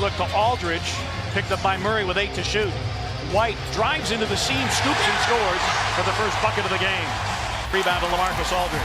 look to Aldridge, picked up by Murray with 8 to shoot. White drives into the seam, scoops and scores for the first bucket of the game. Rebound to LaMarcus Aldridge.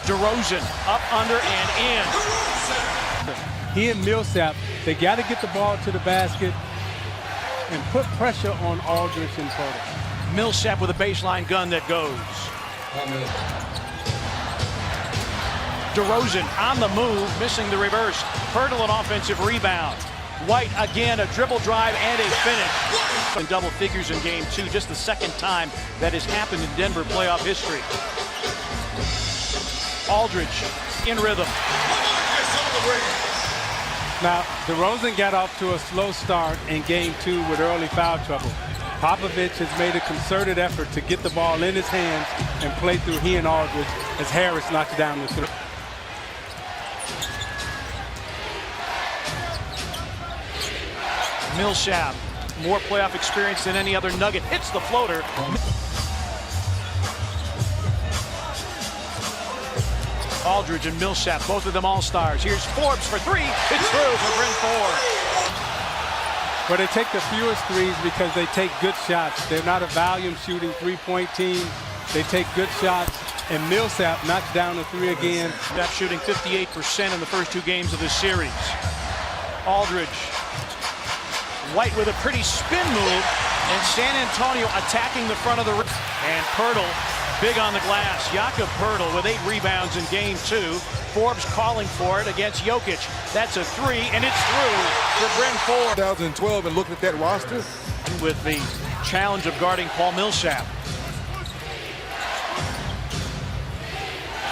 DeRozan up, under, and in. He and Millsap, they got to get the ball to the basket and put pressure on Aldridge and Porter. Millsap with a baseline gun that goes. DeRozan on the move, missing the reverse. Hurdle an offensive rebound. White again, a dribble drive and a finish. In double figures in game 2, just the second time that has happened in Denver playoff history. Aldridge in rhythm. Now, DeRozan got off to a slow start in game 2 with early foul trouble. Popovich has made a concerted effort to get the ball in his hands and play through he and Aldridge as Harris knocks down the three. Millsap, more playoff experience than any other Nugget, hits the floater. Aldridge and Millsap, both of them all-stars. Here's Forbes for 3. It's through for Bryn Forbes. But they take the fewest threes because they take good shots. They're not a volume shooting three-point team. They take good shots, and Millsap knocks down the 3 again. That's shooting 58% in the first 2 games of this series. Aldridge. White with a pretty spin move, and San Antonio attacking the front of the rim. And Pirtle, big on the glass. Jakob Pirtle with 8 rebounds in game 2. Forbes calling for it against Jokic. That's a 3, and it's through for Bryn Forbes. 2012, and looking at that roster. With the challenge of guarding Paul Millsap.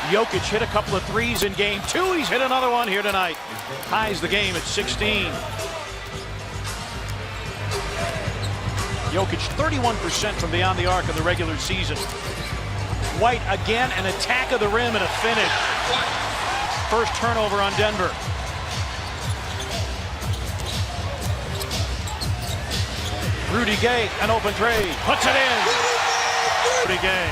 Jokic hit a couple of 3s in game 2. He's hit another one here tonight. Ties the game at 16. Jokic 31% from beyond the arc in the regular season. White again, an attack of the rim and a finish. First turnover on Denver. Rudy Gay, an open three, puts it in. Rudy Gay.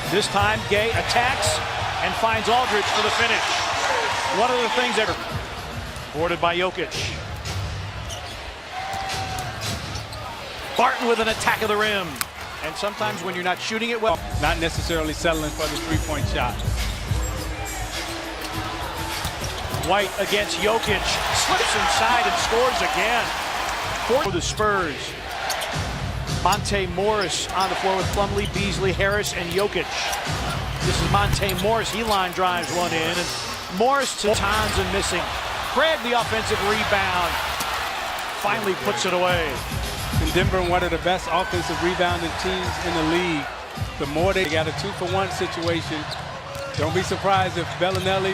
This time Gay attacks and finds Aldridge for the finish. One of the things that boarded by Jokic. Barton with an attack of the rim. And sometimes when you're not shooting it well, not necessarily settling for the three-point shot. White against Jokic, slips inside and scores again. For the Spurs. Monte Morris on the floor with Plumlee, Beasley, Harris, and Jokic. This is Monte Morris. He line drives one in, and Morris to Tons and missing. Craig, the offensive rebound, finally puts it away. And Denver, one of the best offensive rebounding teams in the league. The more they got a 2-for-1 situation, don't be surprised if Bellinelli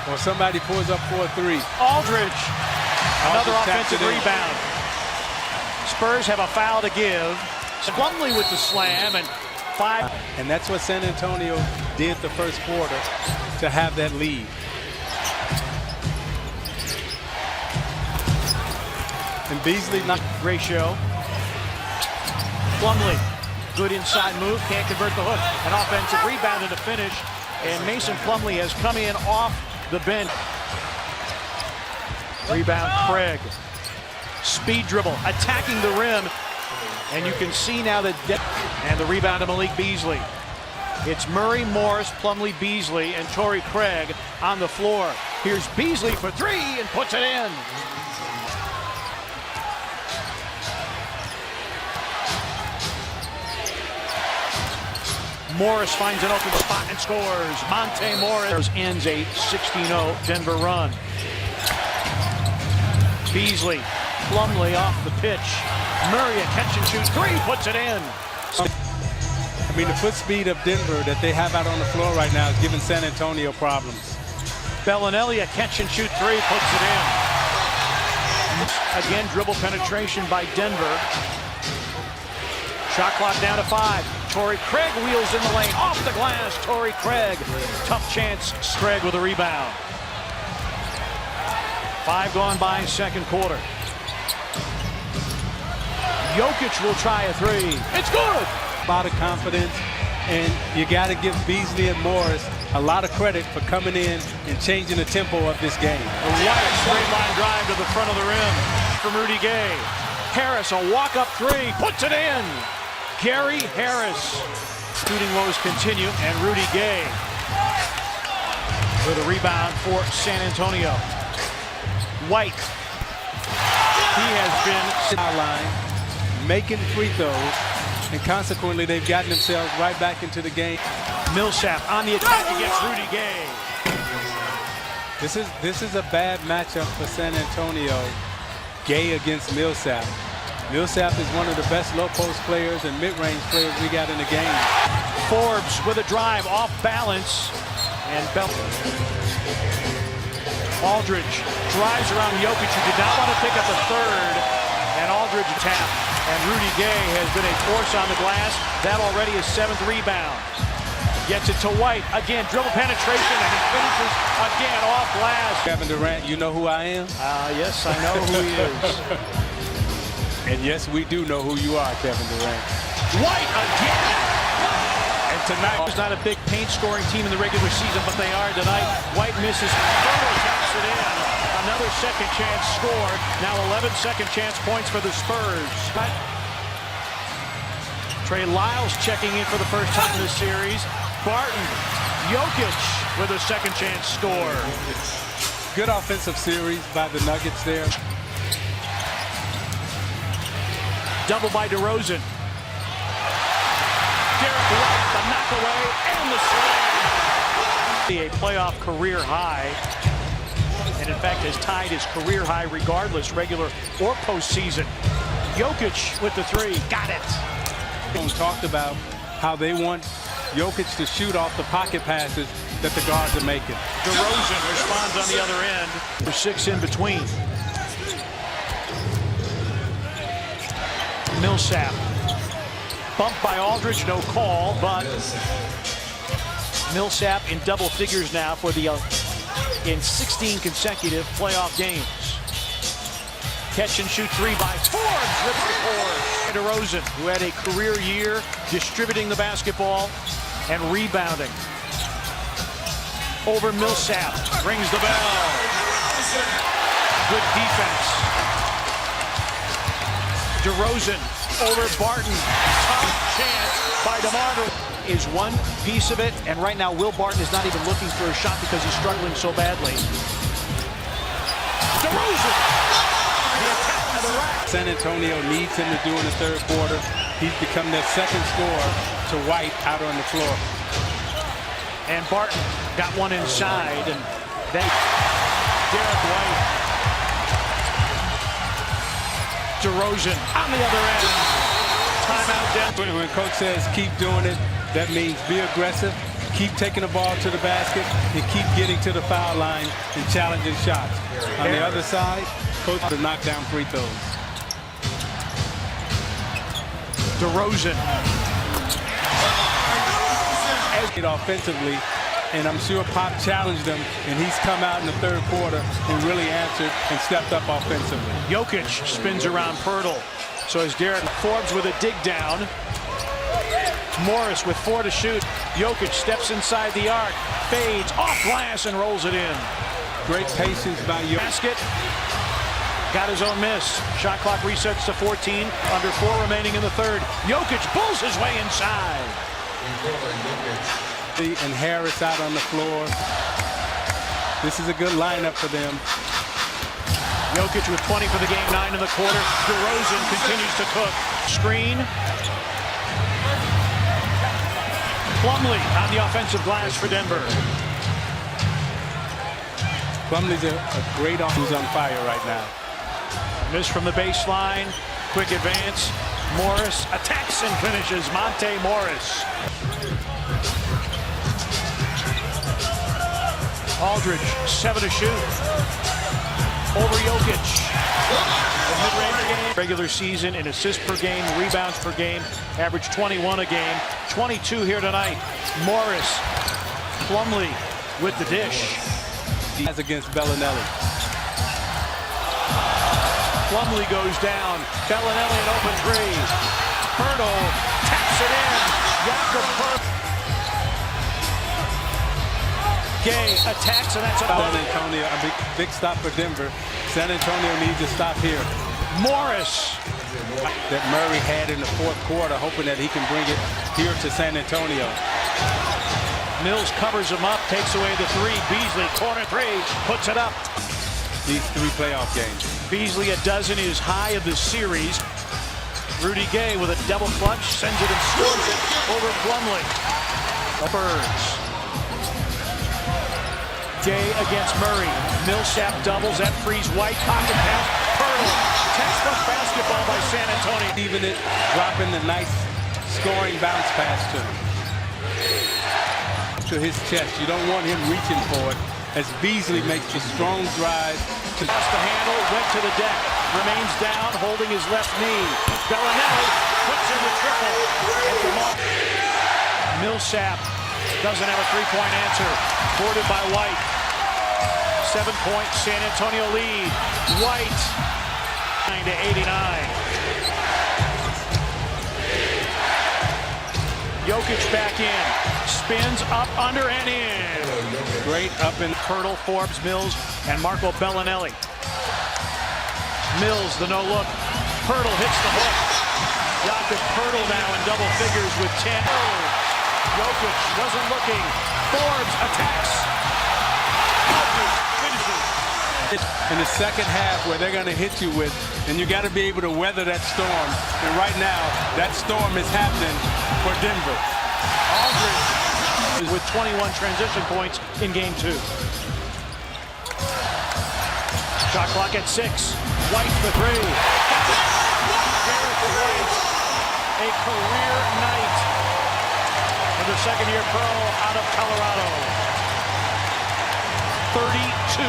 or somebody pulls up for a 3. Aldridge, another offensive rebound. Spurs have a foul to give. Plumlee with the slam, and 5. And that's what San Antonio did the first quarter to have that lead. And Beasley not ratio. Plumlee, good inside move, can't convert the hook. An offensive rebound and a finish. And Mason Plumlee has come in off the bench. Rebound Craig. Speed dribble, attacking the rim. And you can see now that and the rebound to Malik Beasley. It's Murray, Morris, Plumlee, Beasley, and Torrey Craig on the floor. Here's Beasley for 3 and puts it in. Morris finds an open spot and scores. Monte Morris ends a 16-0 Denver run. Beasley, Plumlee off the pitch. Murray, a catch and shoot 3, puts it in. I mean, the foot speed of Denver that they have out on the floor right now is giving San Antonio problems. Bellinelli, a catch and shoot 3, puts it in. Again, dribble penetration by Denver. Shot clock down to 5. Torrey Craig wheels in the lane, off the glass. Torrey Craig, tough chance. Craig with a rebound. 5 gone by second quarter. Jokic will try a 3. It's good. A lot of confidence, and you got to give Beasley and Morris a lot of credit for coming in and changing the tempo of this game. A wide straight line drive to the front of the rim from Rudy Gay. Harris, a walk-up three, puts it in. Gary Harris. Shooting woes continue, and Rudy Gay with a rebound for San Antonio. White. He has been sideline, making free throws, and consequently they've gotten themselves right back into the game. Millsap on the attack against Rudy Gay. This is a bad matchup for San Antonio. Gay against Millsap. Millsap is one of the best low post players and mid-range players we got in the game. Forbes with a drive off balance, and Aldridge drives around Jokic, who did not want to pick up a third, and Aldridge tap. And Rudy Gay has been a force on the glass. That already is 7th rebound. Gets it to White. Again, dribble penetration, and he finishes again off glass. Kevin Durant, you know who I am? Yes, I know who he is. And yes, we do know who you are, Kevin Durant. White again! And tonight, it's not a big paint-scoring team in the regular season, but they are tonight. White misses. Fertile taps it in. Another second chance score. Now 11 second chance points for the Spurs. Trey Lyles checking in for the first time in this series. Barton, Jokic with a second chance score. Good offensive series by the Nuggets there. Double by DeRozan. Derek White, the knockaway and the slam. A playoff career high. And in fact has tied his career high regardless, regular or postseason. Jokic with the three. Got it. Talked about how they want Jokic to shoot off the pocket passes that the guards are making. DeRozan responds on the other end. There's 6 in between. Millsap. Bumped by Aldridge, no call, but Millsap in double figures now for the in 16 consecutive playoff games. Catch and shoot three by Forbes, rips the board. DeRozan, who had a career year distributing the basketball and rebounding. Over Millsap, rings the bell. Good defense. DeRozan over Barton. Tough chance by DeMar is one piece of it, and right now Will Barton is not even looking for a shot because he's struggling so badly. DeRozan! San Antonio needs him to do in the third quarter. He's become their second scorer to White out on the floor. And Barton got one inside, and then Derek White. DeRozan on the other end. Timeout Denver. When coach says keep doing it, that means be aggressive, keep taking the ball to the basket, and keep getting to the foul line and challenging shots. On the other side, coach to knock down free throws. DeRozan. Offensively, and I'm sure Pop challenged him, and he's come out in the third quarter and really answered and stepped up offensively. Jokic spins around Pirtle. So as Derek Forbes with a dig down. Morris with 4 to shoot. Jokic steps inside the arc, fades off glass and rolls it in. Great patience by Jokic. Basket. Got his own miss. Shot clock resets to 14. Under 4 remaining in the third. Jokic pulls his way inside. And Harris out on the floor. This is a good lineup for them. Jokic with 20 for the game, 9 in the quarter. DeRozan continues to cook. Screen. Plumlee on the offensive glass for Denver. Plumlee's a great offense. Who's on fire right now. Miss from the baseline. Quick advance. Morris attacks and finishes. Monte Morris. Aldridge, 7 to shoot. Over Jokic. The mid-range game. Regular season in assists per game, rebounds per game. Average 21 a game. 22 here tonight. Morris. Plumlee with the dish. As against Bellinelli. Plumlee goes down. Bellinelli an open three. Pirtle taps it in. Gay attacks, and that's a San Antonio, a big stop for Denver. San Antonio needs to stop here. Morris. That Murray had in the fourth quarter, hoping that he can bring it here to San Antonio. Mills covers him up, takes away the three. Beasley, corner three, puts it up. These 3 playoff games. Beasley, a dozen, is high of the series. Rudy Gay with a double clutch, sends it and scores it over Plumlee. Spurs. Gay against Murray. Millsap doubles, that frees White, pocket pass, Pirtle. Textbook basketball by San Antonio. Even it, dropping the nice scoring bounce pass to him. To his chest, you don't want him reaching for it as Beasley makes the strong drive. Lost the handle, went to the deck, remains down, holding his left knee. Bellinelli puts in the triple. Millsap doesn't have a three-point answer. Boarded by White. 7-point San Antonio lead. White 9-89. Jokic back in. Spins up, under, and in. Great up and Pirtle, Forbes, Mills, and Marco Bellinelli. Mills, the no-look. Pirtle hits the hook. Jakob Pirtle now in double figures with 10. Jokic wasn't looking. Forbes attacks. Jokic finishes. in the second half where they're going to hit you with, and you got to be able to weather that storm. And right now, that storm is happening for Denver. Aldridge with 21 transition points in game 2. Shot clock at 6. White for 3. A career night for the second-year pro out of Colorado. 32.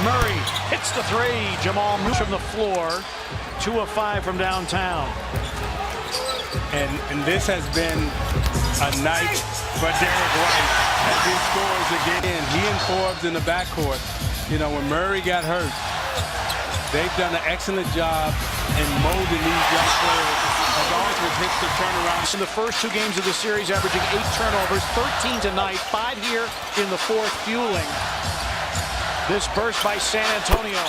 Murray hits the 3. Jamal moves from the floor. 2 of 5 from downtown. And this has been a night for Derek White as he scores again. He and Forbes in the backcourt. You know, when Murray got hurt, they've done an excellent job in molding these young players. As Aldridge hits the turnaround. In the first 2 games of the series, averaging 8 turnovers, 13 tonight, 5 here in the fourth, fueling this burst by San Antonio.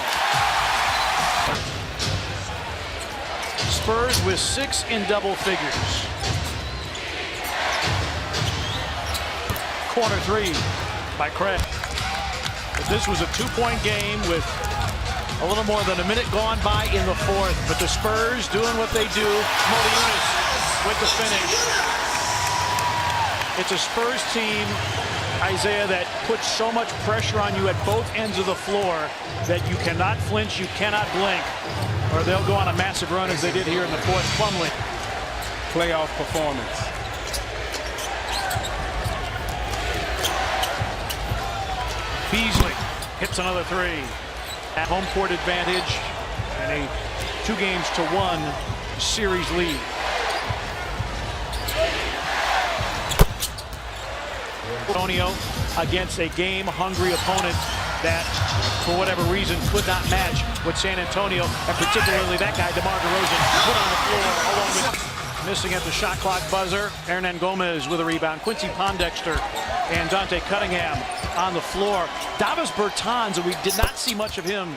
Spurs with 6 in double figures. Corner 3 by Craig. But this was a 2-point game with a little more than a minute gone by in the fourth. But the Spurs doing what they do. Modiunas with the finish. It's a Spurs team, Isaiah, that puts so much pressure on you at both ends of the floor that you cannot flinch, you cannot blink, or they'll go on a massive run as they did here in the fourth. Plumlee. Playoff performance. Beasley hits another 3. At home court advantage and a 2-1 series lead. Antonio against a game-hungry opponent that, for whatever reason, could not match what San Antonio, and particularly that guy, DeMar DeRozan, put on the floor, along with missing at the shot clock buzzer. Hernan Gomez with a rebound. Quincy Pondexter and Dante Cunningham on the floor. Davis Bertans, we did not see much of him.